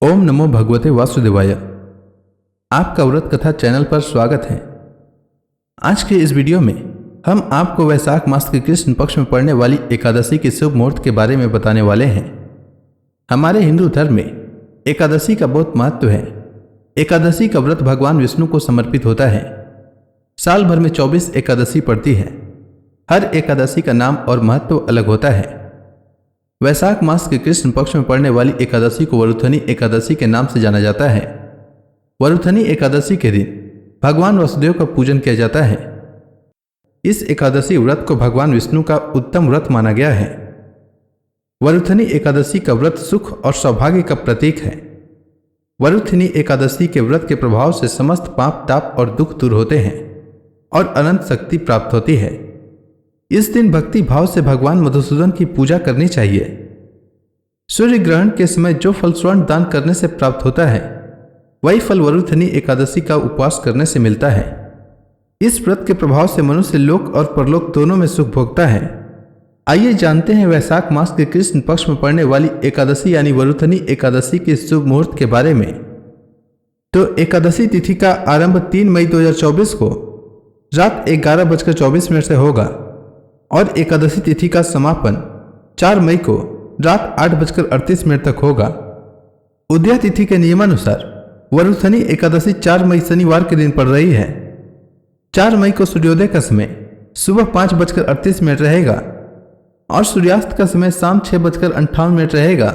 ओम नमो भगवते वासुदेवाय। आपका व्रत कथा चैनल पर स्वागत है। आज के इस वीडियो में हम आपको वैशाख मास के कृष्ण पक्ष में पड़ने वाली एकादशी के शुभ मुहूर्त के बारे में बताने वाले हैं। हमारे हिंदू धर्म में एकादशी का बहुत महत्व है। एकादशी का व्रत भगवान विष्णु को समर्पित होता है। साल भर में 24 एकादशी पड़ती है। हर एकादशी का नाम और महत्व अलग होता है। वैशाख मास के कृष्ण पक्ष में पड़ने वाली एकादशी को वरुथनी एकादशी के नाम से जाना जाता है। वरुथनी एकादशी के दिन भगवान वसुदेव का पूजन किया जाता है। इस एकादशी व्रत को भगवान विष्णु का उत्तम व्रत माना गया है। वरुथनी एकादशी का व्रत सुख और सौभाग्य का प्रतीक है। वरुथनी एकादशी के व्रत के प्रभाव से समस्त पाप ताप और दुख दूर होते हैं और अनंत शक्ति प्राप्त होती है। इस दिन भक्ति भाव से भगवान मधुसूदन की पूजा करनी चाहिए। सूर्य ग्रहण के समय जो फल स्वर्ण दान करने से प्राप्त होता है, वही फल वरुथनी एकादशी का उपवास करने से मिलता है। इस व्रत के प्रभाव से मनुष्य लोक और परलोक दोनों में सुख भोगता है। आइए जानते हैं वैशाख मास के कृष्ण पक्ष में पड़ने वाली एकादशी यानी वरुथनी एकादशी के शुभ मुहूर्त के बारे में। तो एकादशी तिथि का आरंभ 3 मई 2024 को रात 11:24 से होगा और एकादशी तिथि का समापन 4 मई को रात 8:38 तक होगा। उदया तिथि के नियमानुसार वरुथनी एकादशी 4 मई शनिवार के दिन पड़ रही है। 4 मई को सूर्योदय का समय सुबह 5:38 रहेगा और सूर्यास्त का समय शाम 6:58 रहेगा।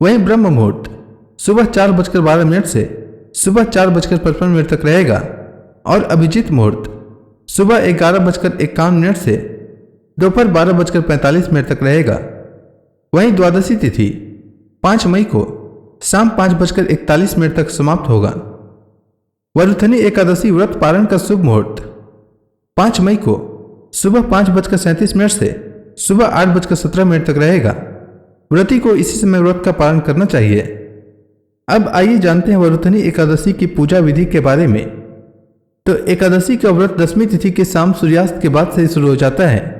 वहीं ब्रह्म मुहूर्त सुबह 4:12 से सुबह 4:55 तक रहेगा और अभिजीत मुहूर्त सुबह 11:51 से दोपहर 12:45 तक रहेगा। वहीं द्वादशी तिथि 5 मई को शाम 5:41 तक समाप्त होगा। वरुथनी एकादशी व्रत पारण का शुभ मुहूर्त 5 मई को सुबह 5:37 से सुबह 8:17 तक रहेगा। व्रती को इसी समय व्रत का पालन करना चाहिए। अब आइए जानते हैं वरुथनी एकादशी की पूजा विधि के बारे में। तो एकादशी का व्रत 10वीं तिथि के शाम सूर्यास्त के बाद से शुरू हो जाता है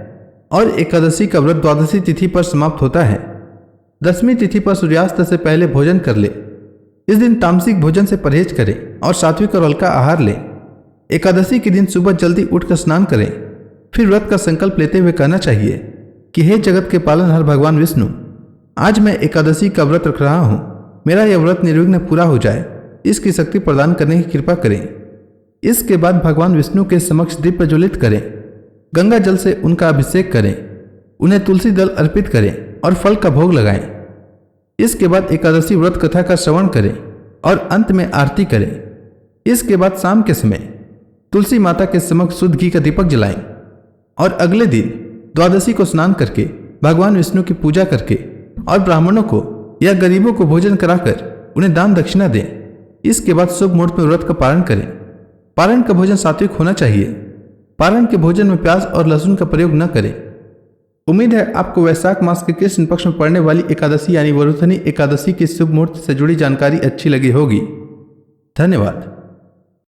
और एकादशी का व्रत द्वादशी तिथि पर समाप्त होता है। 10वीं तिथि पर सूर्यास्त से पहले भोजन कर ले। इस दिन तामसिक भोजन से परहेज करें और सात्विक और हल्का आहार लें। एकादशी के दिन सुबह जल्दी उठकर स्नान करें। फिर व्रत का संकल्प लेते हुए कहना चाहिए कि हे जगत के पालनहार भगवान विष्णु, आज मैं एकादशी का व्रत रख रहा हूँ। मेरा यह व्रत निर्विघ्न पूरा हो जाए, इसकी शक्ति प्रदान करने की कृपा करें। इसके बाद भगवान विष्णु के समक्ष दीप प्रज्वलित करें। गंगा जल से उनका अभिषेक करें। उन्हें तुलसी दल अर्पित करें और फल का भोग लगाएं। इसके बाद एकादशी व्रत कथा का श्रवण करें और अंत में आरती करें। इसके बाद शाम के समय तुलसी माता के समक्ष शुद्ध घी का दीपक जलाएं और अगले दिन द्वादशी को स्नान करके भगवान विष्णु की पूजा करके और ब्राह्मणों को या गरीबों को भोजन कराकर उन्हें दान दक्षिणा दें। इसके बाद शुभ मुहूर्त में व्रत का पारण करें। पारण का भोजन सात्विक होना चाहिए। पारण के भोजन में प्याज और लहसुन का प्रयोग न करें। उम्मीद है आपको वैशाख मास के कृष्ण पक्ष में पड़ने वाली एकादशी यानी वरुथनी एकादशी के शुभ मुहूर्त से जुड़ी जानकारी अच्छी लगी होगी। धन्यवाद।